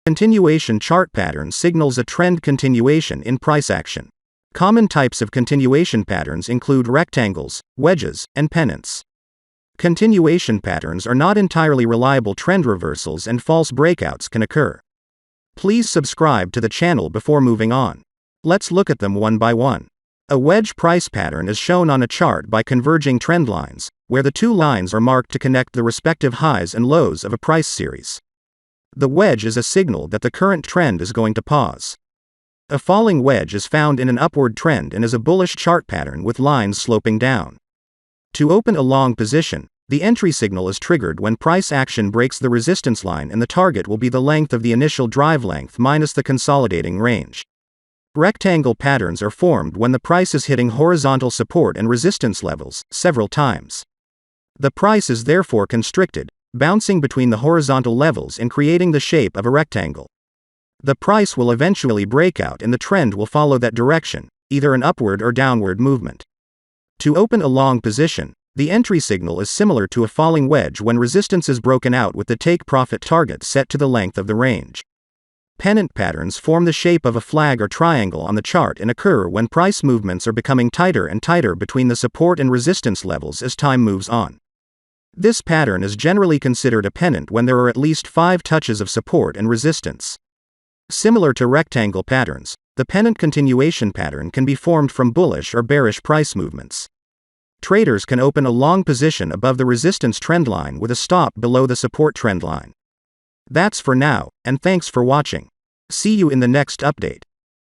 Continuation chart pattern signals a trend continuation in price action. Common types of continuation patterns include rectangles, wedges, and pennants. Continuation patterns are not entirely reliable. Trend reversals and false breakouts can occur. Please subscribe to the channel before moving on. Let's look at them one by one. A wedge price pattern is shown on a chart by converging trend lines, where the two lines are marked to connect the respective highs and lows of a price series. The wedge is a signal that the current trend is going to pause. A falling wedge is found in an upward trend and is a bullish chart pattern with lines sloping down. To open a long position, the entry signal is triggered when price action breaks the resistance line, and the target will be the length of the initial drive length minus the consolidating range. Rectangle patterns are formed when the price is hitting horizontal support and resistance levels several times. The price is therefore constricted, bouncing between the horizontal levels and creating the shape of a rectangle. The price will eventually break out and the trend will follow that direction, either an upward or downward movement. To open a long position, the entry signal is similar to a falling wedge when resistance is broken out with the take profit target set to the length of the range. Pennant patterns form the shape of a flag or triangle on the chart and occur when price movements are becoming tighter and tighter between the support and resistance levels as time moves on. This pattern is generally considered a pennant when there are at least 5 touches of support and resistance. Similar to rectangle patterns, the pennant continuation pattern can be formed from bullish or bearish price movements. Traders can open a long position above the resistance trend line with a stop below the support trend line. That's for now, and thanks for watching. See you in the next update.